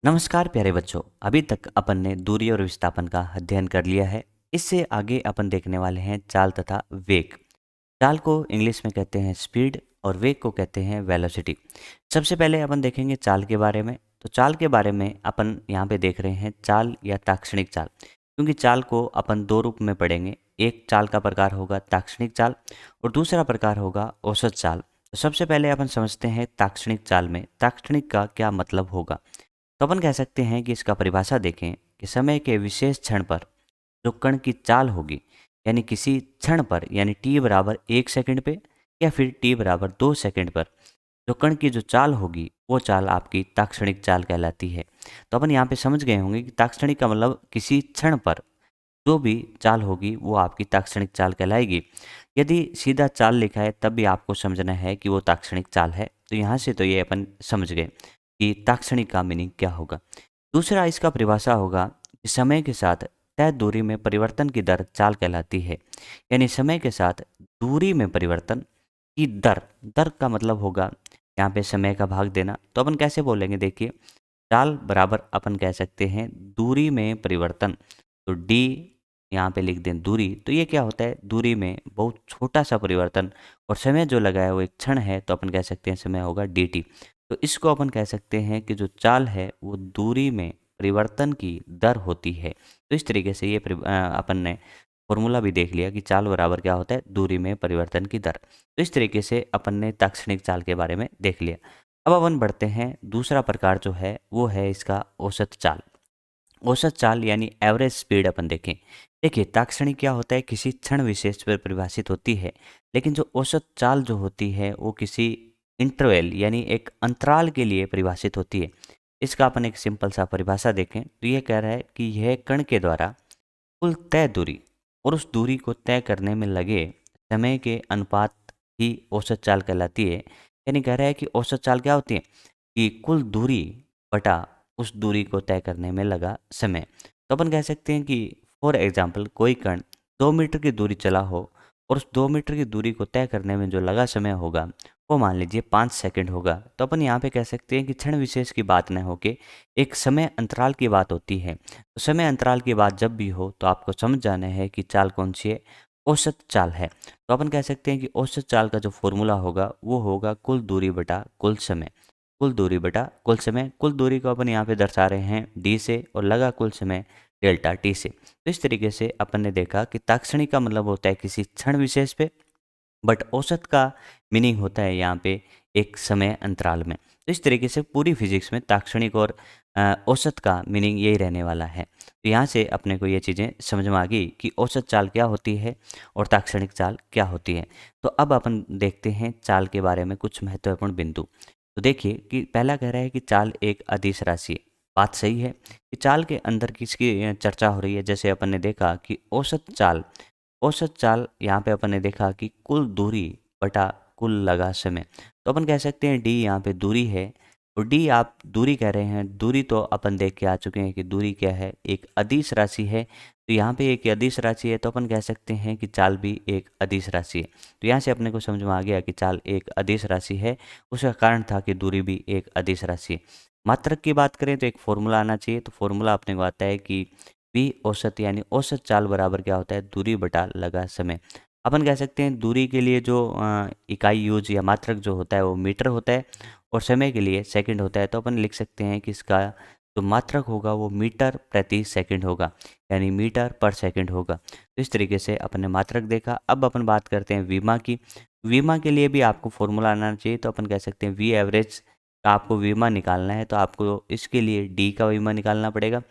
नमस्कार प्यारे बच्चों। अभी तक अपन ने दूरी और विस्थापन का अध्ययन कर लिया है। इससे आगे अपन देखने वाले हैं चाल तथा वेग। चाल को इंग्लिश में कहते हैं स्पीड और वेग को कहते हैं वेलोसिटी। सबसे पहले अपन देखेंगे चाल के बारे में। तो चाल के बारे में अपन यहाँ पे देख रहे हैं चाल या ताक्षणिक चाल, क्योंकि चाल को अपन दो रूप में पढ़ेंगे। एक चाल का प्रकार होगा ताक्षणिक चाल और दूसरा प्रकार होगा औसत चाल। तो सबसे पहले अपन समझते हैं ताक्षणिक चाल में ताक्षणिक का क्या मतलब होगा। तो अपन कह सकते हैं कि इसका परिभाषा देखें कि समय के विशेष क्षण पर जो कण की चाल होगी, यानी किसी क्षण पर यानी टी बराबर 1 सेकंड पे या फिर टी बराबर 2 सेकंड पर जो कण की जो चाल होगी वो चाल आपकी ताक्षणिक चाल कहलाती है। तो अपन यहाँ पे समझ गए होंगे कि ताक्षणिक का मतलब किसी क्षण पर जो भी चाल होगी वो आपकी ताक्षणिक चाल कहलाएगी। यदि सीधा चाल लिखा है तब भी आपको समझना है कि वो ताक्षणिक चाल है। तो यहाँ से तो ये अपन समझ गए कि ताक्षणिक का मीनिंग क्या होगा। दूसरा इसका परिभाषा होगा कि समय के साथ तय दूरी में परिवर्तन की दर चाल कहलाती है। यानी समय के साथ दूरी में परिवर्तन की दर, दर का मतलब होगा यहाँ पे समय का भाग देना। तो अपन कैसे बोलेंगे, देखिए चाल बराबर अपन कह सकते हैं दूरी में परिवर्तन। तो डी यहाँ पे लिख दें दूरी, तो ये क्या होता है, दूरी में बहुत छोटा सा परिवर्तन। और समय जो लगा है वो एक क्षण है, तो अपन कह सकते हैं समय होगा डी टी। तो इसको अपन कह सकते हैं कि जो चाल है वो दूरी में परिवर्तन की दर होती है। तो इस तरीके से ये अपन ने फॉर्मूला भी देख लिया कि चाल बराबर क्या होता है, दूरी में परिवर्तन की दर। तो इस तरीके से अपन ने ताक्षणिक चाल के बारे में देख लिया। अब अपन बढ़ते हैं, दूसरा प्रकार जो है वो है इसका औसत चाल। औसत चाल यानी एवरेज स्पीड अपन देखें। देखिए ताक्षणिक क्या होता है, किसी क्षण विशेष पर परिभाषित होती है, लेकिन जो औसत चाल जो होती है वो किसी इंटरवल यानी एक अंतराल के लिए परिभाषित होती है। इसका अपन एक सिंपल सा परिभाषा देखें तो ये कह रहा है कि यह कण के द्वारा कुल तय दूरी और उस दूरी को तय करने में लगे समय के अनुपात ही औसत चाल कहलाती है। यानी कह रहा है कि औसत चाल क्या होती है कि कुल दूरी बटा उस दूरी को तय करने में लगा समय। तो अपन कह सकते हैं कि फॉर एग्जाम्पल कोई कण 2 मीटर की दूरी चला हो और उस 2 मीटर की दूरी को तय करने में जो लगा समय होगा वो मान लीजिए 5 सेकंड होगा। तो अपन यहाँ पे कह सकते हैं कि क्षण विशेष की बात न होके एक समय अंतराल की बात होती है। तो समय अंतराल की बात जब भी हो तो आपको समझ जाना है कि चाल कौन सी है, औसत चाल है। तो अपन कह सकते हैं कि औसत चाल का जो फॉर्मूला होगा वो होगा कुल दूरी बटा कुल समय। कुल दूरी बटा कुल समय, कुल दूरी को अपन यहाँ पे दर्शा रहे हैं डी से और लगा कुल समय डेल्टा टी से। तो इस तरीके से अपन ने देखा कि ताक्षणिक का मतलब होता है किसी क्षण विशेष पे, बट औसत का मीनिंग होता है यहाँ पे एक समय अंतराल में। तो इस तरीके से पूरी फिजिक्स में ताक्षणिक और औसत का मीनिंग यही रहने वाला है। तो यहाँ से अपने को ये चीज़ें समझ में आ गई कि औसत चाल क्या होती है और ताक्षणिक चाल क्या होती है। तो अब अपन देखते हैं चाल के बारे में कुछ महत्वपूर्ण बिंदु। तो देखिए कि पहला कह रहा है कि चाल एक अदिश राशि है। बात सही है कि चाल के अंदर किसकी चर्चा हो रही है। जैसे अपन ने देखा कि औसत चाल यहाँ पे अपन ने देखा कि कुल दूरी बटा कुल लगा समय। तो अपन कह सकते हैं डी यहाँ पे दूरी है और डी आप दूरी कह रहे हैं। दूरी तो अपन देख के आ चुके हैं कि दूरी क्या है, एक अदिश राशि है। तो यहाँ पे एक अदिश राशि है तो अपन कह सकते हैं कि चाल भी एक अदिश राशि है। तो यहाँ से अपने को समझ में आ गया कि चाल एक अदिश राशि है। उसका कारण था कि दूरी भी एक अदिश राशि है। मात्रक की बात करें तो एक फॉर्मूला आना चाहिए। तो फॉर्मूला अपने को आता है कि बी औसत यानी औसत चाल बराबर क्या होता है, दूरी बटा लगा समय। अपन कह सकते हैं दूरी के लिए जो इकाई यूज या मात्रक जो होता है वो मीटर होता है और समय के लिए सेकंड होता है। तो अपन लिख सकते हैं कि इसका जो मात्रक होगा वो मीटर प्रति सेकंड होगा, यानी मीटर पर सेकंड होगा। तो इस तरीके से अपन ने मात्रक देखा। अब अपन बात करते हैं वीमा की। वीमा के लिए भी आपको फॉर्मूला आना चाहिए। तो अपन कह सकते हैं वी एवरेज का आपको वीमा निकालना है तो आपको इसके लिए डी का वीमा निकालना पड़ेगा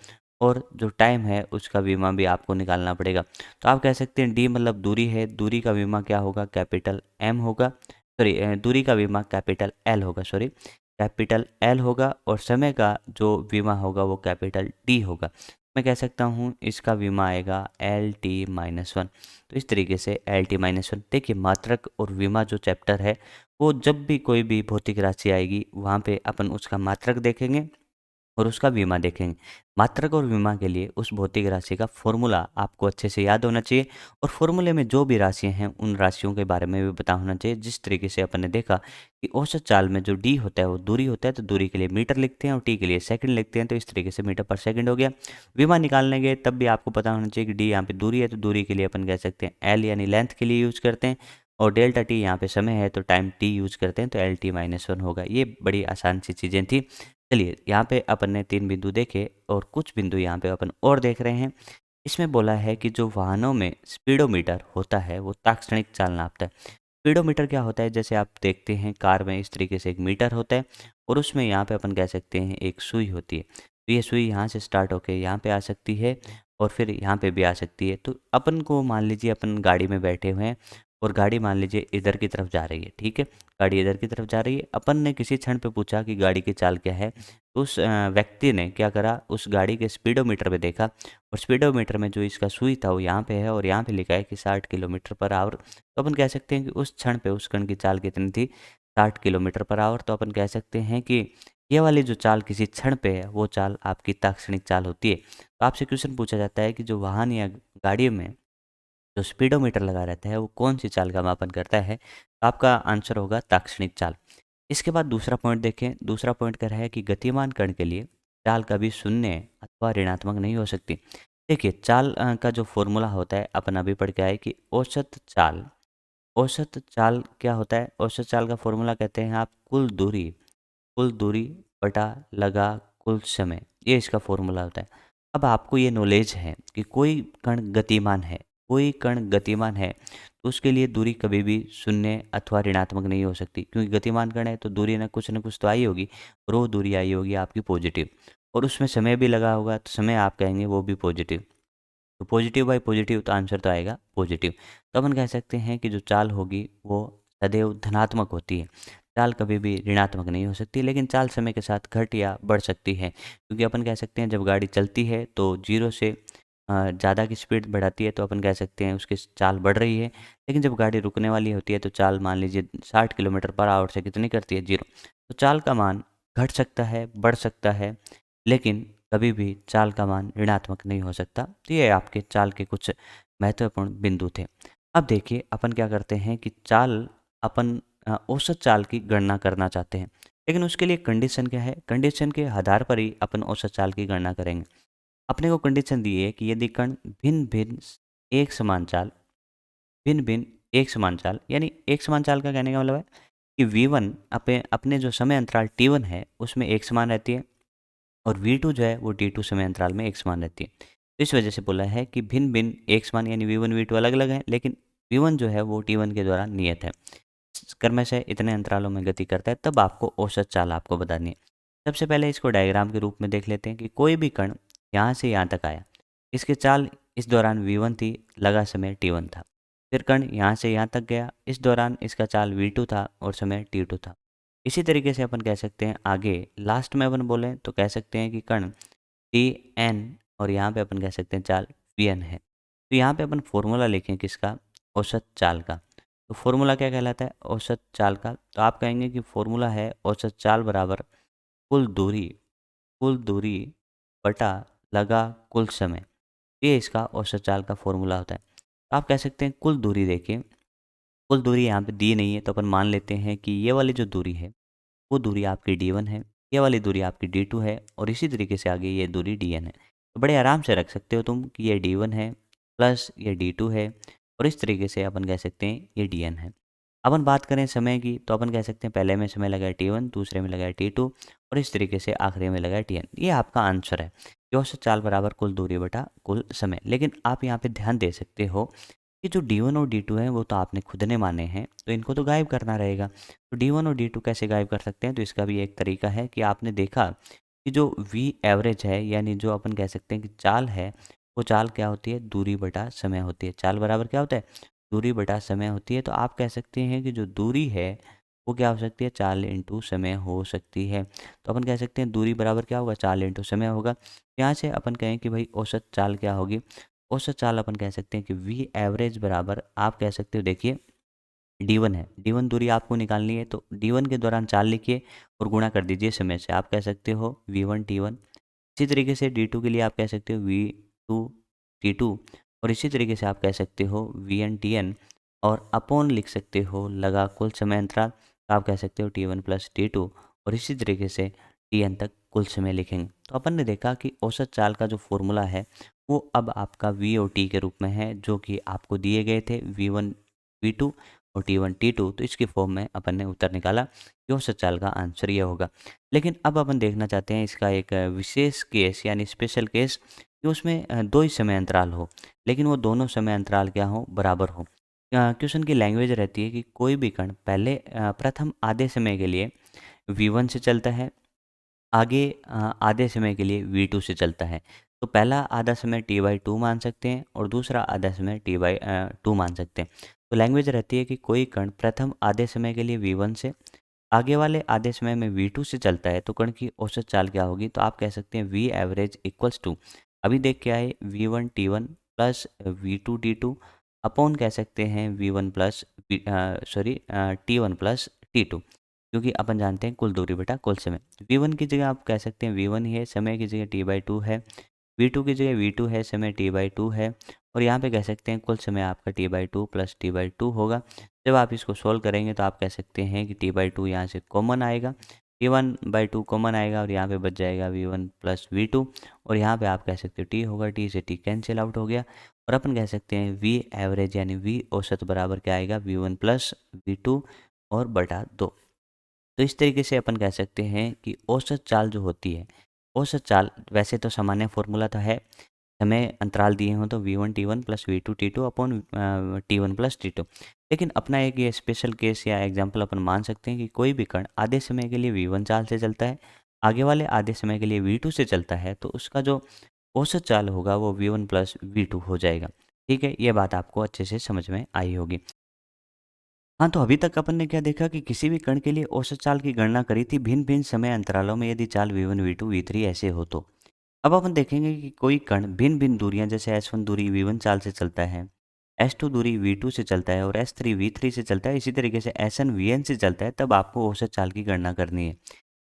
और जो टाइम है उसका बीमा भी आपको निकालना पड़ेगा। तो आप कह सकते हैं डी मतलब दूरी है, दूरी का बीमा क्या होगा, कैपिटल एम होगा। सॉरी, दूरी का बीमा कैपिटल एल होगा, सॉरी कैपिटल एल होगा और समय का जो बीमा होगा वो कैपिटल डी होगा। मैं कह सकता हूँ इसका बीमा आएगा एल टी माइनस वन। तो इस तरीके से एल टी माइनस वन। देखिए मात्रक और बीमा जो चैप्टर है वो जब भी कोई भी भौतिक राशि आएगी वहाँ पे अपन उसका मात्रक देखेंगे और उसका बीमा देखेंगे। मात्रक और बीमा के लिए उस भौतिक राशि का फ़ॉर्मूला आपको अच्छे से याद होना चाहिए और फ़ॉर्मूले में जो भी राशियाँ हैं, उन राशियों के बारे में भी पता होना चाहिए। जिस तरीके से अपन ने देखा कि औसत चाल में जो डी होता है, वो दूरी होता है, तो दूरी के लिए मीटर लिखते हैं और टी के लिए सेकंड लिखते हैं, तो इस तरीके से मीटर पर सेकंड हो गया। बीमा निकालने गए तब भी आपको पता होना चाहिए कि डी यहाँ पे दूरी है, तो दूरी के लिए अपन कह सकते हैं एल यानी लेंथ के लिए यूज़ करते हैं और डेल्टा टी यहाँ पे समय है, तो टाइम टी यूज़ करते हैं, तो एल टी माइनस वन होगा। ये बड़ी आसान सी चीज़ें थी। चलिए, यहाँ पे अपन ने 3 बिंदु देखे और कुछ बिंदु यहाँ पे अपन और देख रहे हैं। इसमें बोला है कि जो वाहनों में स्पीडोमीटर होता है, वो ताक्षणिक चाल नापता है। स्पीडोमीटर क्या होता है? जैसे आप देखते हैं कार में इस तरीके से एक मीटर होता है और उसमें यहाँ पे अपन कह सकते हैं एक सुई होती है। तो ये सुई यहाँ से स्टार्ट होके यहाँ पे आ सकती है और फिर यहाँ पे भी आ सकती है। तो अपन को मान लीजिए अपन गाड़ी में बैठे हुए हैं और गाड़ी मान लीजिए इधर की तरफ जा रही है, ठीक है? गाड़ी इधर की तरफ जा रही है। अपन ने किसी क्षण पे पूछा कि गाड़ी की चाल क्या है? तो उस व्यक्ति ने क्या करा, उस गाड़ी के स्पीडोमीटर पे देखा और स्पीडोमीटर में जो इसका सुई था वो यहाँ पे है और यहाँ पे लिखा है कि 60 किलोमीटर पर आवर। तो अपन कह सकते हैं कि उस क्षण पे उस कण की चाल कितनी थी? 60 किलोमीटर पर आवर। तो अपन कह सकते हैं कि ये वाली जो चाल किसी क्षण पे है, वो चाल आपकी ताक्षणिक चाल होती है। तो आपसे क्वेश्चन पूछा जाता है कि जो वाहन या गाड़ी में जो स्पीडोमीटर लगा रहता है, वो कौन-सी चाल का मापन करता है? तो आपका आंसर होगा ताक्षणिक चाल। इसके बाद दूसरा पॉइंट देखें, दूसरा पॉइंट कह रहा है कि गतिमान कण के लिए चाल कभी शून्य अथवा ऋणात्मक नहीं हो सकती। देखिए, चाल का जो फ़ॉर्मूला होता है, अपन अभी पढ़ के आए कि औसत चाल क्या होता है? औसत चाल का फ़ॉर्मूला कहते हैं आप कुल दूरी बटा लगा कुल समय, ये इसका फ़ॉर्मूला होता है। अब आपको ये नॉलेज है कि कोई कण गतिमान है, तो उसके लिए दूरी कभी भी शून्य अथवा ऋणात्मक नहीं हो सकती, क्योंकि गतिमान कण है तो दूरी न कुछ तो आई होगी और वो दूरी आई होगी आपकी पॉजिटिव और उसमें समय भी लगा होगा, तो समय आप कहेंगे वो भी पॉजिटिव। तो पॉजिटिव बाई पॉजिटिव, तो आंसर तो आएगा पॉजिटिव। तो अपन कह सकते हैं कि जो चाल होगी वो सदैव धनात्मक होती है। चाल कभी भी ऋणात्मक नहीं हो सकती, लेकिन चाल समय के साथ घट या बढ़ सकती है, क्योंकि अपन कह सकते हैं जब गाड़ी चलती है तो 0 से ज़्यादा की स्पीड बढ़ाती है तो अपन कह सकते हैं उसकी चाल बढ़ रही है। लेकिन जब गाड़ी रुकने वाली होती है तो चाल मान लीजिए 60 किलोमीटर पर आवर से कितनी करती है? 0। तो चाल का मान घट सकता है, बढ़ सकता है, लेकिन कभी भी चाल का मान ऋणात्मक नहीं हो सकता। तो ये आपके चाल के कुछ महत्वपूर्ण बिंदु थे। अब देखिए, अपन क्या करते हैं कि अपन औसत चाल की गणना करना चाहते हैं, लेकिन उसके लिए कंडीशन क्या है? कंडीशन के आधार पर ही अपन औसत चाल की गणना करेंगे। अपने को कंडीशन दी है कि यदि कण भिन्न-भिन्न एक समान चाल भिन्न-भिन्न एक समान चाल, यानी एक समान चाल का कहने का मतलब है कि V1 अपने जो समय अंतराल T1 है, उसमें एक समान रहती है और V2 जो है वो T2 समय अंतराल में एक समान रहती है। तो इस वजह से बोला है कि भिन्न-भिन्न एक समान, यानी V1 V2 अलग-अलग हैं, लेकिन V1 जो है वो T1 के द्वारा नियत है। क्रमशः इतने अंतरालों में गति करता है, तब आपको औसत चाल आपको बतानी है। सबसे पहले इसको डायग्राम के रूप में देख लेते हैं कि कोई भी कण यहाँ से यहाँ तक आया, इसकी चाल इस दौरान V1 थी, लगा समय T1 था। फिर कण यहाँ से यहाँ तक गया, इस दौरान इसका चाल V2 था और समय T2 था। इसी तरीके से अपन कह सकते हैं आगे लास्ट में अपन बोलें तो कह सकते हैं कि कण Tn और यहाँ पे अपन कह सकते हैं चाल Vn है। तो यहाँ पे अपन फॉर्मूला लिखें किसका? औसत चाल का। तो फॉर्मूला क्या कहलाता है औसत चाल का? तो आप कहेंगे कि फॉर्मूला है औसत चाल बराबर कुल दूरी कुल दूरी बटा लगा कुल समय। ये इसका औसत चाल का फॉर्मूला होता है। तो आप कह सकते हैं कुल दूरी, देखिए कुल दूरी यहाँ पे दी नहीं है, तो अपन मान लेते हैं कि ये वाली जो दूरी है वो दूरी आपकी D1 है, ये वाली दूरी आपकी D2 है और इसी तरीके से आगे ये दूरी Dn है। तो बड़े आराम से रख सकते हो तुम कि ये D1 है प्लस ये D2 है और इस तरीके से अपन कह सकते हैं ये Dn है। अपन बात करें समय की, तो अपन कह सकते हैं पहले में समय लगा है T1, दूसरे में लगा है T2 और इस तरीके से आखिरी में लगा है Tn। ये आपका आंसर है कि औसत चाल बराबर कुल दूरी बटा कुल समय। लेकिन आप यहाँ पे ध्यान दे सकते हो कि जो D1 और D2 हैं वो तो आपने खुद ने माने हैं, तो इनको तो गायब करना रहेगा। तो D1 और D2 कैसे गायब कर सकते हैं? तो इसका भी एक तरीका है कि आपने देखा कि जो V एवरेज है, यानी जो अपन कह सकते हैं कि चाल है, वो चाल क्या होती है? दूरी बटा समय होती है। चाल बराबर क्या होता है? दूरी बटा समय होती है। तो आप कह सकते हैं कि जो दूरी है वो क्या हो सकती है? चाल इंटू समय हो सकती है। तो अपन कह सकते हैं दूरी बराबर क्या होगा? चाल इंटू समय होगा। यहाँ से अपन कहें कि भाई औसत चाल क्या होगी? औसत चाल अपन कह सकते हैं कि V एवरेज बराबर आप कह सकते हो, देखिए D1 है, D1 दूरी आपको निकालनी है तो D1 के दौरान चाल लिखिए और गुणा कर दीजिए समय से। आप कह सकते हो V1 T1। इसी तरीके से D2 के लिए आप कह सकते हो V2 T2 और इसी तरीके से आप कह सकते हो Vn Tn और अपॉन लिख सकते हो लगा कुल समय अंतराल, तो आप कह सकते हो T1 प्लस T2 और इसी तरीके से Tn तक कुल समय लिखेंगे। तो अपन ने देखा कि औसत चाल का जो फॉर्मूला है वो अब आपका V और T के रूप में है, जो कि आपको दिए गए थे V1 V2 और T1 T2। तो इसकी फॉर्म में अपन ने उत्तर निकाला कि औसत चाल का आंसर ये होगा। लेकिन अब अपन देखना चाहते हैं इसका एक विशेष केस यानी स्पेशल केस कि उसमें दो ही समय अंतराल हो, लेकिन वो दोनों समय अंतराल क्या हो, बराबर हो। क्वेश्चन की लैंग्वेज रहती है कि कोई भी कण पहले प्रथम आधे समय के लिए V1 से चलता है, आगे आधे समय के लिए V2 से चलता है। तो पहला आधा समय T/2 मान सकते हैं और दूसरा आधा समय T/2 मान सकते हैं। तो लैंग्वेज रहती है कि कोई कण प्रथम आधे समय के लिए V1 से, आगे वाले आधे समय में V2 से चलता है, तो कण की औसत चाल क्या होगी? तो आप कह सकते हैं V एवरेज इक्वल्स टू, अभी देख के आए V1 T1 plus V2 T2 upon कह सकते हैं V1 plus T1 plus T2, क्योंकि अपन जानते हैं कुल दूरी बटा कुल समय। V1 की जगह आप कह सकते हैं V1 ही है, समय की जगह T/2 है। V2 की जगह V2 है, समय T/2 है और यहाँ पे कह सकते हैं कुल समय आपका T/2 प्लस T/2 होगा। जब आप इसको सॉल्व करेंगे तो आप कह सकते हैं कि T/2 यहाँ से कॉमन आएगा, T1/2 कॉमन आएगा और यहाँ पे बच जाएगा V1 प्लस V2 और यहाँ पे आप कह सकते हो T होगा, T से T कैंसिल आउट हो गया और अपन कह सकते हैं V एवरेज यानी V औसत बराबर क्या आएगा, V1 प्लस V2 और बटा 2। तो इस तरीके से अपन कह सकते हैं कि औसत चाल जो होती है, औसत चाल वैसे तो सामान्य फॉर्मूला तो है, समय अंतराल दिए हों तो V1 T1 plus V2 T2 upon T1 plus T2। लेकिन अपना एक ये स्पेशल केस या एग्जांपल अपन मान सकते हैं कि कोई भी कण आधे समय के लिए V1 चाल से चलता है, आगे वाले आधे समय के लिए V2 से चलता है, तो उसका जो औसत चाल होगा वो V1 प्लस V2 हो जाएगा। ठीक है, ये बात आपको अच्छे से समझ में आई होगी। हाँ, तो अभी तक अपन ने क्या देखा कि किसी भी कण के लिए औसत चाल की गणना करी थी भिन्न-भिन्न समय अंतरालों में, यदि चाल V1, V2, V3 ऐसे हो तो। अब अपन देखेंगे कि कोई कण भिन्न-भिन्न दूरियां जैसे S1 दूरी V1 चाल से चलता है, S2 दूरी V2 से चलता है और S3 V3 से चलता है, इसी तरीके से Sn Vn से चलता है, तब आपको औसत चाल की गणना करनी है।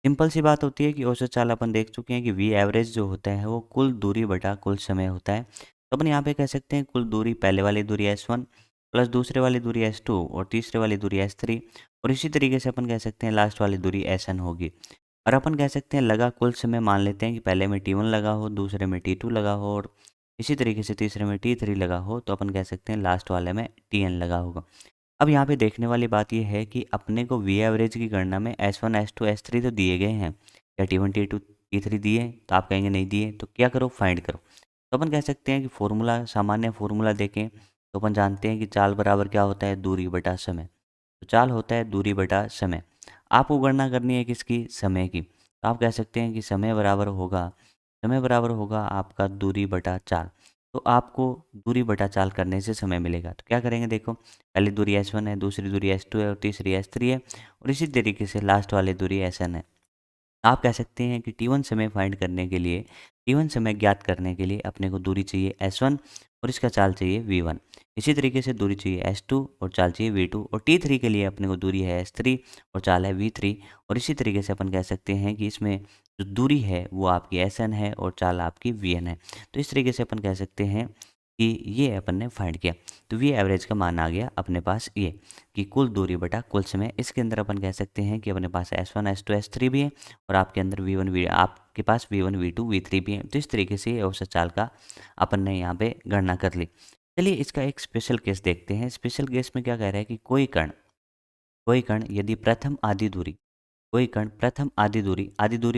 सिंपल सी बात होती है कि औसत चाल अपन देख चुके हैं कि V एवरेज जो होता है वो कुल दूरी बटा कुल समय होता है। तो अपन यहाँ पे कह सकते हैं कुल दूरी, पहले वाली दूरी S1 प्लस दूसरे वाली दूरी S2 और तीसरे वाली दूरी S3 और इसी तरीके से अपन कह सकते हैं लास्ट वाली दूरी Sn होगी। और अपन कह सकते हैं लगा कुल समय मान लेते हैं कि पहले में T1 लगा हो, दूसरे में T2 लगा हो और इसी तरीके से तीसरे में T3 लगा हो, तो अपन कह सकते हैं लास्ट वाले में Tn लगा होगा। अब यहाँ पे देखने वाली बात ये है कि अपने को V एवरेज की गणना में S1, S2, S3 तो दिए गए हैं, या T1, T2, T3 दिए हैं? तो आप कहेंगे नहीं दिए, तो क्या करो, फाइंड करो। तो अपन कह सकते हैं कि फॉर्मूला, सामान्य फॉर्मूला देखें तो अपन जानते हैं कि चाल बराबर क्या होता है, दूरी बटा समय। तो चाल होता है दूरी बटा समय। आपको गणना करनी है किसकी, समय की। तो आप कह सकते हैं कि समय बराबर होगा आपका दूरी बटा चाल। तो आपको दूरी बटा चाल करने से समय मिलेगा। तो क्या करेंगे, देखो पहली दूरी S1 है, दूसरी दूरी S2 है और तीसरी S3 है और इसी तरीके से लास्ट वाली दूरी Sn है। आप कह सकते हैं कि T1 समय फाइंड करने के लिए, T1 समय ज्ञात करने के लिए अपने को दूरी चाहिए S1 और इसका चाल चाहिए V1। इसी तरीके से दूरी चाहिए S2 और चाल चाहिए V2 और T3 के लिए अपने को दूरी है S3 और चाल है V3 और इसी तरीके से अपन कह सकते हैं कि इसमें जो दूरी है वो आपकी Sn है और चाल आपकी Vn है। तो इस तरीके से अपन कह सकते हैं कि ये अपन ने फाइंड किया। तो V एवरेज का मान आ गया अपने पास ये कि कुल दूरी बटा कुल समय। इसके अंदर अपन कह सकते हैं कि अपने पास S1, S2, S3 भी है और आपके अंदर आपके पास V1, V2, V3 भी है। तो इस तरीके से औसत चाल का अपन ने यहाँ पे गणना कर ली। चलिए इसका एक स्पेशल केस देखते हैं। स्पेशल केस में क्या कह रहा है कि कोई कण यदि आधी दूरी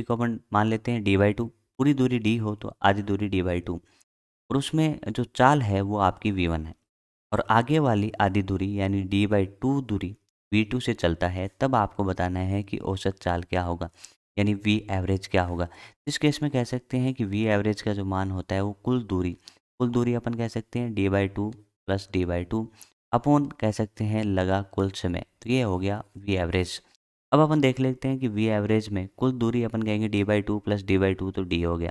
को अपन मान लेते हैं D/2, पूरी दूरी D हो तो आधी दूरी D/2 और उसमें जो चाल है वो आपकी V1 है और आगे वाली आधी दूरी यानी D/2 दूरी V2 से चलता है, तब आपको बताना है कि औसत चाल क्या होगा, यानी V एवरेज क्या होगा। इस केस में कह सकते हैं कि V एवरेज का जो मान होता है वो कुल दूरी अपन कह सकते हैं D/2 प्लस D/2 अपॉन कह सकते हैं लगा कुल समय। तो ये हो गया V एवरेज। अब अपन देख लेते हैं कि V एवरेज में कुल दूरी अपन कहेंगे D/2 प्लस D/2 तो D हो गया।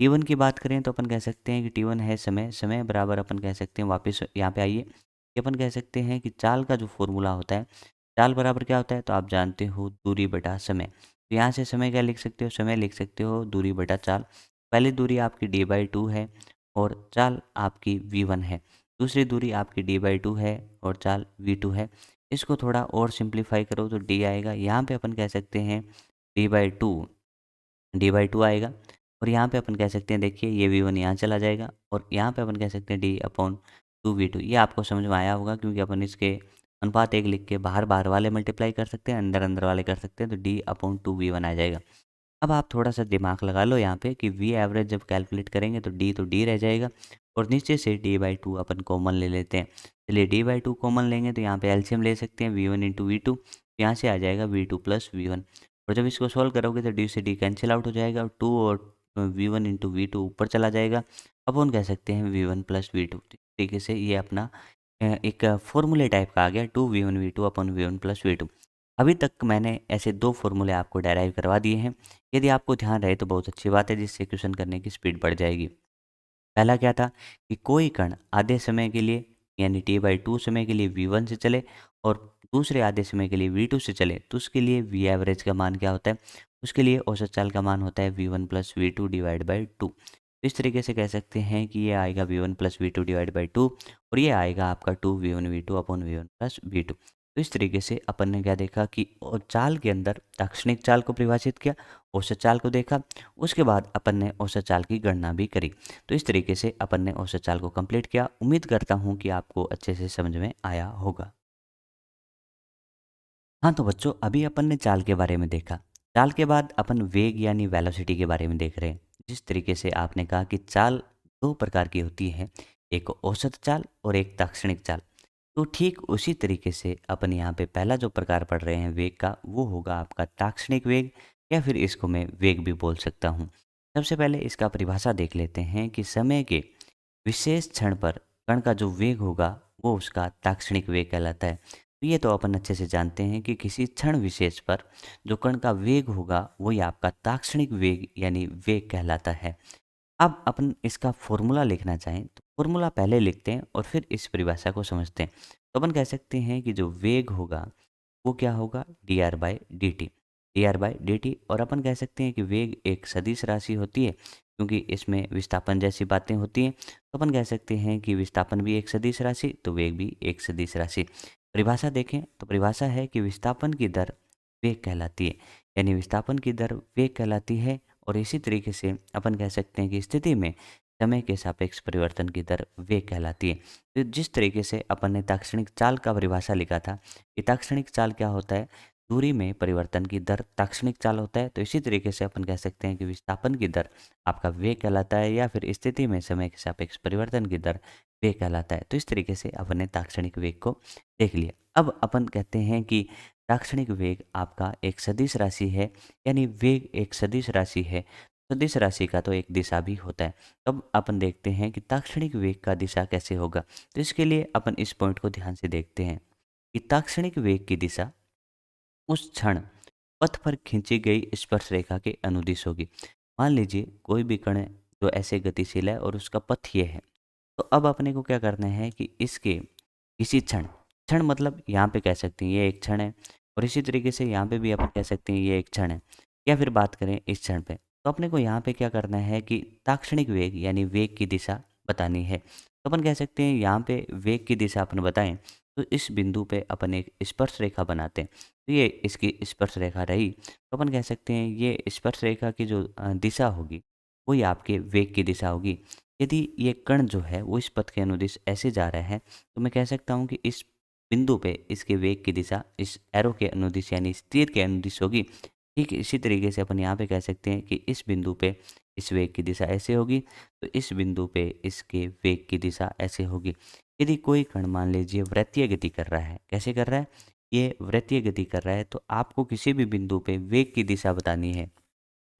T1 की बात करें तो अपन कह सकते हैं कि T1 है समय बराबर अपन कह सकते हैं, वापस यहाँ पे आइए, कि अपन कह सकते हैं कि चाल का जो फ़ॉर्मूला होता है, चाल बराबर क्या होता है? तो आप जानते हो दूरी बटा समय। तो यहाँ से समय क्या लिख सकते हो? समय लिख सकते हो दूरी बटा चाल। पहली दूरी आपकी d/2 है और चाल आपकी v1 है। दूसरी दूरी आपकी d/2 है और चाल v2 है। इसको थोड़ा और सिंप्लीफाई करो तो d आएगा। यहाँ पे अपन कह सकते हैं d/2 d/2 आएगा और यहाँ पे अपन कह सकते हैं देखिए ये v1 यहाँ चला जाएगा और यहाँ पे अपन कह सकते हैं d/2v2। ये आपको समझ में आया होगा क्योंकि अपन इसके अनुपात 1 लिख के बाहर-बाहर वाले मल्टीप्लाई कर सकते हैं, अंदर-अंदर वाले कर सकते हैं, तो d/2v1 आ जाएगा। अब आप थोड़ा-सा दिमाग लगा लो यहाँ पे कि वी एवरेज जब कैलकुलेट करेंगे तो डी रह जाएगा और नीचे से d/2 अपन कॉमन ले लेते हैं। चलिए d/2 कॉमन लेंगे तो यहाँ पे एलसीएम ले सकते हैं v1 इंटू वी टू, यहाँ से आ जाएगा v2 प्लस वी वन और जब इसको सॉल्व करोगे तो डी से डी कैंसिल आउट हो जाएगा और 2 और v1 इंटू वी टू ऊपर चला जाएगा। अपन कह सकते हैं v1 प्लस वी टू। इस तरीके से ये अपना एक फ़ॉर्मूले टाइप का आ गया 2v1 v2 upon v1 plus V to. अभी तक मैंने ऐसे 2 फ़ॉर्मूले आपको डेराइव करवा दिए हैं। यदि आपको ध्यान रहे तो बहुत अच्छी बात है जिससे क्वेश्चन करने की स्पीड बढ़ जाएगी। पहला क्या था कि कोई कण आधे समय के लिए यानी t/2 समय के लिए v1 से चले और दूसरे आधे समय के लिए v2 से चले तो उसके लिए v एवरेज का मान क्या होता है? उसके लिए औसत चाल का मान होता है v1 plus V two divide by 2। तो इस तरीके से कह सकते हैं कि ये आएगा v1 plus V two divide by 2 और ये आएगा आपका 2v1 v2 upon v1 plus V to. तो इस तरीके से अपन ने क्या देखा कि चाल के अंदर ताक्षणिक चाल को परिभाषित किया, औसत चाल को देखा, उसके बाद अपन ने औसत चाल की गणना भी करी। तो इस तरीके से अपन ने औसत चाल को कंप्लीट किया। उम्मीद करता हूँ कि आपको अच्छे से समझ में आया होगा। हाँ, तो बच्चों अभी अपन ने चाल के बारे में देखा। चाल के बाद अपन वेग यानी वेलोसिटी के बारे में देख रहे हैं। जिस तरीके से आपने कहा कि चाल 2 प्रकार की होती है, एक औसत चाल और एक ताक्षणिक चाल। तो ठीक उसी तरीके से अपन यहाँ पे पहला जो प्रकार पढ़ रहे हैं वेग का, वो होगा आपका ताक्षणिक वेग या फिर इसको मैं वेग भी बोल सकता हूँ। सबसे पहले इसका परिभाषा देख लेते हैं कि समय के विशेष क्षण पर कण का जो वेग होगा वो उसका ताक्षणिक वेग कहलाता है। तो ये तो अपन अच्छे से जानते हैं कि किसी क्षण विशेष पर जो कण का वेग होगा वही आपका ताक्षणिक वेग यानी वेग कहलाता है। अब अपन इसका फॉर्मूला लिखना चाहें तो फॉर्मूला पहले लिखते हैं और फिर इस परिभाषा को समझते हैं। तो अपन कह सकते हैं कि जो वेग होगा वो क्या होगा D R by D T और अपन कह सकते हैं कि वेग एक सदिश राशि होती है क्योंकि इसमें विस्थापन जैसी बातें होती हैं। तो अपन कह सकते हैं कि विस्थापन भी एक सदिश राशि तो वेग भी एक सदिश राशि। परिभाषा देखें तो परिभाषा है कि विस्थापन की दर वेग कहलाती है यानी विस्थापन की दर वेग कहलाती है और इसी तरीके से अपन कह सकते हैं कि स्थिति में समय के सापेक्ष परिवर्तन की दर वेग कहलाती है। तो जिस तरीके से अपन ने ताक्षणिक चाल का परिभाषा लिखा था कि ताक्षणिक चाल क्या होता है? दूरी में परिवर्तन की दर ताक्षणिक चाल होता है। तो इसी तरीके से अपन कह सकते हैं कि विस्थापन की दर आपका वेग कहलाता है या फिर स्थिति में समय के सापेक्ष परिवर्तन की दर वेग कहलाता है। तो इस तरीके से अपन ने ताक्षणिक वेग को देख लिया। अब अपन कहते हैं कि ताक्षणिक वेग आपका एक सदिश राशि है यानी वेग एक सदिश राशि है। सदिश राशि का तो एक दिशा भी होता है। अब अपन देखते हैं कि ताक्षणिक वेग का दिशा कैसे होगा। तो इसके लिए अपन इस पॉइंट को ध्यान से देखते हैं कि ताक्षणिक वेग की दिशा उस क्षण पथ पर खींची गई स्पर्श रेखा के अनुदिश होगी। मान लीजिए कोई भी कण है जो ऐसे गतिशील है और उसका पथ ये है। तो अब अपने को क्या करना है कि इसके किसी क्षण क्षण मतलब यहाँ पे कह सकते हैं ये एक क्षण है और इसी तरीके से यहाँ पे भी अपन कह सकते हैं ये एक क्षण है या फिर बात करें इस क्षण पे तो अपने को यहाँ पे क्या करना है कि ताक्षणिक वेग यानी वेग की दिशा बतानी है। तो अपन कह सकते हैं यहाँ पे वेग की दिशा अपन बताएं तो इस बिंदु पे अपन एक स्पर्श रेखा बनाते हैं। तो ये इसकी स्पर्श रेखा रही तो अपन कह सकते हैं ये स्पर्श रेखा की जो दिशा होगी वही आपके वेग की दिशा होगी। यदि ये कण जो है वो इस पथ के अनुदिश ऐसे जा रहा है तो मैं कह सकता हूँ कि इस बिंदु पे इसके वेग की दिशा इस एरो के अनुदिश यानी इस तीर के अनुदिश होगी। ठीक इसी तरीके से अपन यहाँ पे कह सकते हैं कि इस बिंदु पे इस वेग की दिशा ऐसे होगी तो इस बिंदु पे इसके वेग की दिशा ऐसे होगी। यदि कोई कण मान लीजिए वृत्तीय गति कर रहा है, कैसे कर रहा है? ये वृत्तीय गति कर रहा है तो आपको किसी भी बिंदु पे वेग की दिशा बतानी है।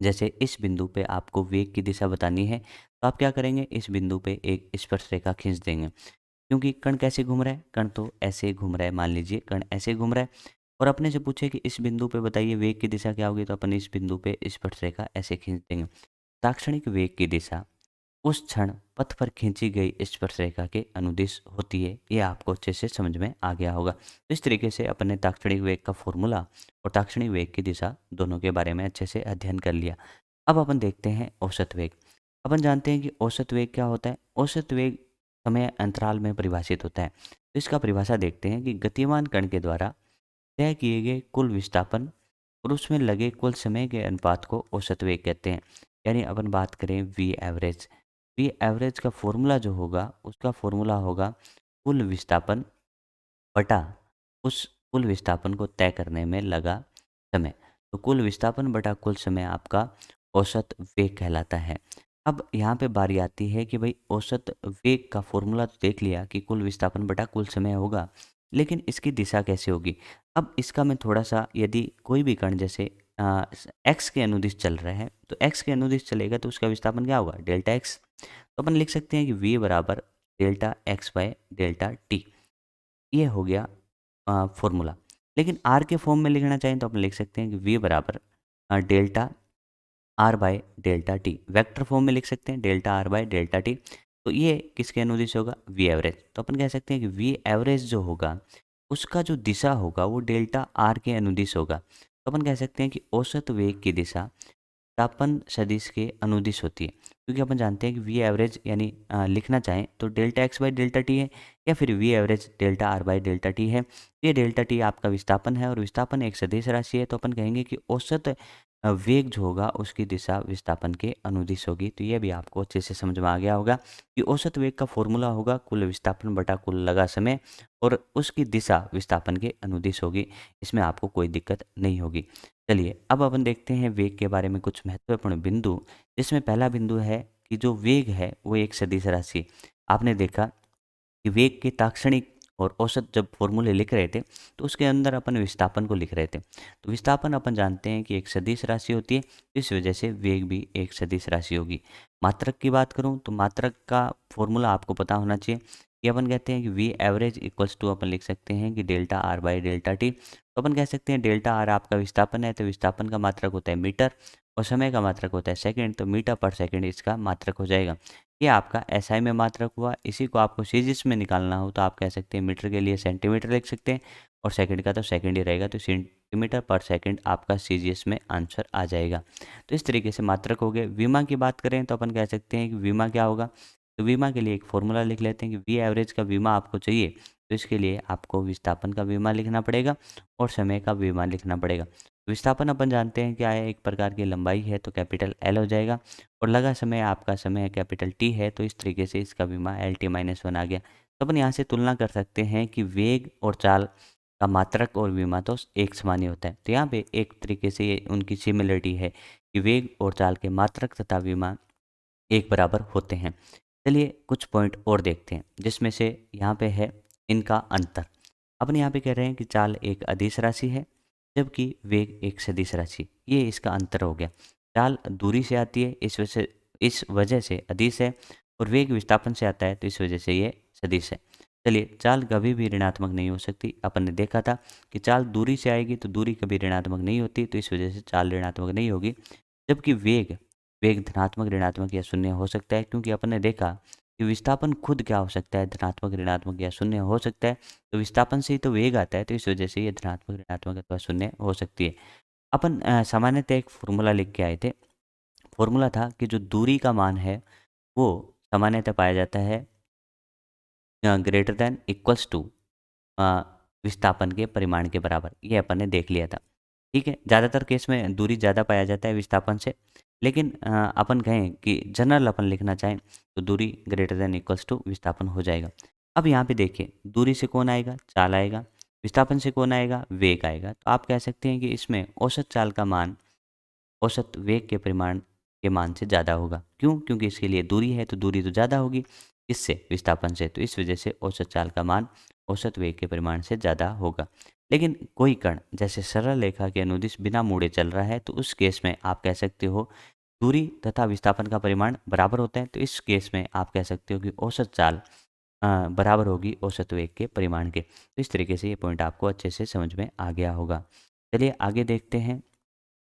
जैसे इस बिंदु पे आपको वेग की दिशा बतानी है तो आप क्या करेंगे इस बिंदु पे एक स्पर्श रेखा खींच देंगे क्योंकि कण कैसे घूम रहा है कण तो ऐसे घूम रहा है मान लीजिए कण ऐसे घूम रहा है और अपने से पूछे कि इस बिंदु पे बताइए वेग की दिशा क्या होगी तो अपन इस बिंदु पे स्पर्श रेखा ऐसे खींच देंगे। ताक्षणिक वेग की दिशा उस क्षण पथ पर खींची गई स्पर्श रेखा के अनुदिश होती है। ये आपको अच्छे से समझ में आ गया होगा। तो इस तरीके से अपन ने ताक्षणिक वेग का फॉर्मूला और ताक्षणिक वेग की दिशा दोनों के बारे में अच्छे से अध्ययन कर लिया। अब अपन देखते हैं औसत वेग। अपन जानते हैं कि औसत वेग क्या होता है। औसत वेग समय अंतराल में परिभाषित होता है। तो इसका परिभाषा देखते हैं कि गतिमान कण के द्वारा तय किए गए कुल विस्थापन और उसमें लगे कुल समय के अनुपात को औसत वेग कहते हैं। यानी अपन बात करें वी एवरेज, वी एवरेज का फॉर्मूला जो होगा उसका फॉर्मूला होगा कुल विस्थापन बटा उस कुल विस्थापन को तय करने में लगा समय। तो कुल विस्थापन बटा कुल समय आपका औसत वेग कहलाता है। अब यहाँ पे बारी आती है कि भाई औसत वेग का फॉर्मूला तो देख लिया कि कुल विस्थापन बटा कुल समय होगा, लेकिन इसकी दिशा कैसे होगी। अब इसका मैं थोड़ा सा, यदि कोई भी कण जैसे एक्स के अनुदिश चल रहा है तो एक्स के अनुदिश चलेगा तो उसका विस्थापन क्या होगा, डेल्टा एक्स। तो अपन लिख सकते हैं कि वी बराबर delta x by delta T. ये हो गया फॉर्मूला। लेकिन आर के फॉर्म में लिखना चाहें तो अपन लिख सकते हैं कि वी बराबर delta R by delta T. Vector form में लिख सकते हैं delta R by delta T. तो ये किसके अनुदिश होगा, वी एवरेज। तो अपन कह सकते हैं कि वी एवरेज जो होगा उसका जो दिशा होगा वो डेल्टा आर के अनुदिश होगा। तो अपन कह सकते हैं कि औसत वेग की दिशा तापन सदिश के अनुदिश होती है। क्योंकि अपन जानते हैं कि वी एवरेज यानी लिखना चाहें तो delta X by delta T है, या फिर V average delta R by delta T है। ये डेल्टा टी आपका विस्थापन है और विस्थापन एक सदिश राशि है। तो अपन कहेंगे कि औसत वेग जो होगा उसकी दिशा विस्थापन के अनुदिश होगी। तो ये भी आपको अच्छे से समझ में आ गया होगा कि औसत वेग का फॉर्मूला होगा कुल विस्थापन बटा कुल लगा समय, और उसकी दिशा विस्थापन के अनुदिश होगी। इसमें आपको कोई दिक्कत नहीं होगी। चलिए अब अपन देखते हैं वेग के बारे में कुछ महत्वपूर्ण बिंदु। इसमें पहला बिंदु है कि जो वेग है वो एक सदिश राशि। आपने देखा कि वेग के ताक्षणिक और औसत जब फॉर्मूले लिख रहे थे तो उसके अंदर अपन विस्थापन को लिख रहे थे। तो विस्थापन अपन जानते हैं कि एक सदिश राशि होती है, इस वजह से वेग भी एक सदिश राशि होगी। मात्रक की बात करूं तो मात्रक का फॉर्मूला आपको पता होना चाहिए कि अपन कहते हैं कि वी एवरेज इक्वल्स टू अपन लिख सकते हैं कि delta R by delta T. तो अपन कह सकते हैं डेल्टा आर आपका विस्थापन है, तो विस्थापन का मात्रक होता है मीटर और समय का मात्रक होता है सेकंड, तो मीटर पर सेकंड इसका मात्रक हो जाएगा। ये आपका एसआई में मात्रक हुआ। इसी को आपको सीजीएस में निकालना हो तो आप कह सकते हैं मीटर के लिए सेंटीमीटर लिख सकते हैं और सेकंड का तो सेकंड ही रहेगा, तो सेंटीमीटर पर सेकंड आपका सीजीएस में आंसर आ जाएगा। तो इस तरीके से मात्रक हो गए। विमा की बात करें तो अपन कह सकते हैं कि विमा क्या होगा। तो विमा के लिए एक फॉर्मूला लिख लेते हैं कि वी एवरेज का विमा आपको चाहिए तो इसके लिए आपको विस्थापन का विमा लिखना पड़ेगा और समय का विमा लिखना पड़ेगा। विस्थापन अपन जानते हैं क्या है, एक प्रकार की लंबाई है तो कैपिटल एल हो जाएगा, और लगा समय आपका समय कैपिटल टी है, तो इस तरीके से इसका विमा एल टी माइनस वन आ गया। तो अपन यहाँ से तुलना कर सकते हैं कि वेग और चाल का मात्रक और विमा तो एक समान ही होता है। तो यहाँ पे एक तरीके से ये उनकी सिमिलरिटी है कि वेग और चाल के मात्रक तथा विमा एक बराबर होते हैं। चलिए कुछ पॉइंट और देखते हैं जिसमें से यहाँ पे है इनका अंतर। अपन यहाँ पे कह रहे हैं कि चाल एक अदिश राशि है जबकि वेग एक सदिश राशि। ये इसका अंतर हो गया। चाल दूरी से आती है इस वजह से अदिश है, और वेग विस्थापन से आता है तो इस वजह से ये सदिश है। चलिए चाल कभी भी ऋणात्मक नहीं हो सकती। अपन ने देखा था कि चाल दूरी से आएगी तो दूरी कभी ऋणात्मक नहीं होती, तो इस वजह से चाल ऋणात्मक नहीं होगी। जबकि वेग वेग धनात्मक ऋणात्मक या शून्य हो सकता है, क्योंकि अपन ने देखा कि विस्थापन खुद क्या हो सकता है, धनात्मक ऋणात्मक या शून्य हो सकता है। तो विस्थापन से ही तो वेग आता है, तो इस वजह से ये धनात्मक ऋणात्मक अथवा शून्य हो सकती है। अपन सामान्यतः एक फॉर्मूला लिख के आए थे। फॉर्मूला था कि जो दूरी का मान है वो सामान्यतः पाया जाता है ग्रेटर देन इक्वल्स टू विस्थापन के परिमाण के बराबर। ये अपन ने देख लिया था। ठीक है, ज़्यादातर केस में दूरी ज़्यादा पाया जाता है विस्थापन से, लेकिन अपन कहें कि जनरल अपन लिखना चाहें तो दूरी ग्रेटर देन इक्वल्स टू विस्थापन हो जाएगा। अब यहाँ पे देखिए दूरी से कौन आएगा, चाल आएगा। विस्थापन से कौन आएगा, वेग आएगा। तो आप कह सकते हैं कि इसमें औसत चाल का मान औसत वेग के परिमाण के मान से ज़्यादा होगा। क्यों? क्योंकि इसके लिए दूरी है तो दूरी तो ज़्यादा होगी इससे, विस्थापन से। तो इस वजह से औसत चाल का मान औसत वेग के परिमाण से ज़्यादा होगा। लेकिन कोई कण जैसे सरल रेखा के अनुदिश बिना मुड़े चल रहा है तो उस केस में आप कह सकते हो दूरी तथा विस्थापन का परिमाण बराबर होता है। तो इस केस में आप कह सकते हो कि औसत चाल बराबर होगी औसत वेग के परिमाण के। तो इस तरीके से ये पॉइंट आपको अच्छे से समझ में आ गया होगा। चलिए आगे देखते हैं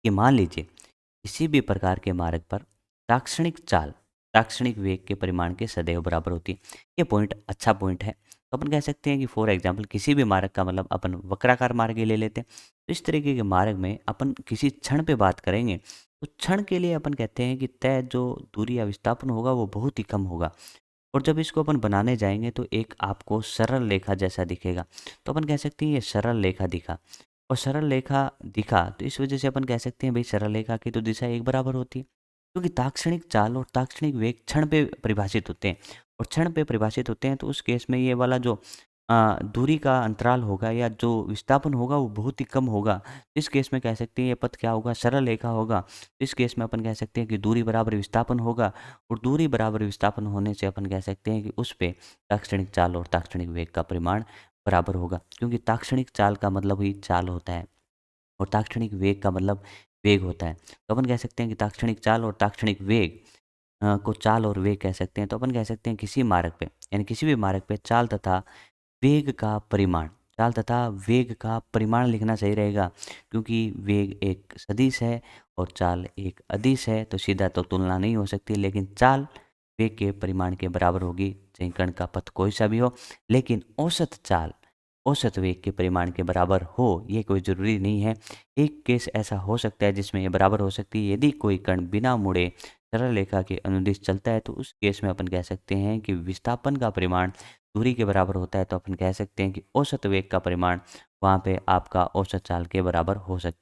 कि मान लीजिए किसी भी प्रकार के मार्ग पर ताक्षणिक चाल ताक्षणिक वेग के परिमाण के सदैव बराबर होती है। ये पॉइंट अच्छा पॉइंट है। तो अपन कह सकते हैं कि फॉर एग्जाम्पल किसी भी मार्ग का मतलब अपन वक्राकार मार्ग ही ले लेते हैं। तो इस तरीके के मार्ग में अपन किसी क्षण पे बात करेंगे, तो क्षण के लिए अपन कहते हैं कि तय जो दूरी या विस्थापन होगा वो बहुत ही कम होगा। और जब इसको अपन बनाने जाएँगे तो एक आपको सरल रेखा जैसा दिखेगा। तो अपन कह सकते हैं ये सरल रेखा दिखा, और सरल रेखा दिखा तो इस वज़ह से अपन कह सकते हैं भई सरल रेखा की तो दिशा एक बराबर होती है। क्योंकि ताक्षणिक चाल और ताक्षणिक वेग क्षण पे परिभाषित होते हैं, और क्षण पे परिभाषित होते हैं तो उस केस में ये वाला जो दूरी का अंतराल होगा या जो विस्थापन होगा वो बहुत ही कम होगा। इस केस में कह सकते हैं ये पथ क्या होगा, सरल रेखा होगा। इस केस में अपन कह सकते हैं कि दूरी बराबर विस्थापन होगा, और दूरी बराबर विस्थापन होने से अपन कह सकते हैं कि उस पे ताक्षणिक चाल और ताक्षणिक वेग का परिमाण बराबर होगा। क्योंकि ताक्षणिक चाल का मतलब ही चाल होता है, और ताक्षणिक वेग का मतलब वेग होता है। तो अपन कह सकते हैं कि ताक्षणिक चाल और ताक्षणिक वेग को चाल और वेग कह सकते हैं। तो अपन कह सकते हैं किसी मार्ग पे, यानी किसी भी मार्ग पे चाल तथा वेग का परिमाण लिखना सही रहेगा, क्योंकि वेग एक सदिश है और चाल एक अदिश है, तो सीधा तो तुलना नहीं हो सकती। लेकिन चाल वेग के परिमाण के बराबर होगी, चाहे कण का पथ कोई सा भी हो। लेकिन औसत चाल औसत वेग के परिमाण के बराबर हो, ये कोई ज़रूरी नहीं है। एक केस ऐसा हो सकता है जिसमें ये बराबर हो सकती है, यदि कोई कण बिना मुड़े सरल रेखा के अनुदिश चलता है, तो उस केस में अपन कह सकते हैं कि विस्थापन का परिमाण दूरी के बराबर होता है। तो अपन कह सकते हैं कि औसत वेग का परिमाण वहाँ पे आपका औसत चाल के बराबर हो सकता है।